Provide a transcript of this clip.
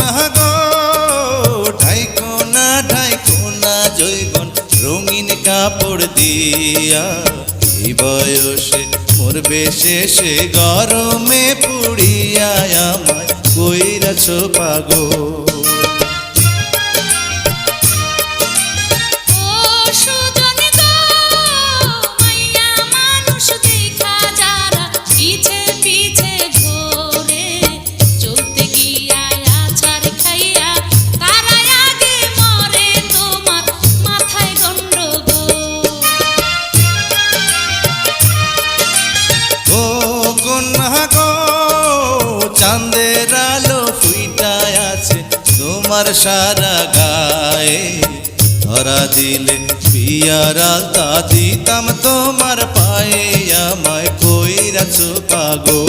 কন্যা গো ঢাইকো না জৈবন রঙিন কাপড় দিয়া, এই বয়সে মরবে শেষে গরমে পুড়িয়া, আমায় কইরাছো পাগল। চাঁদের আলো ফুইটায় আছে তোমার সারা গায়ে, ধরা দিলে বিয়ার আলতা দিতাম তোমার পায়ে, আমায় কইরাছো পাগল।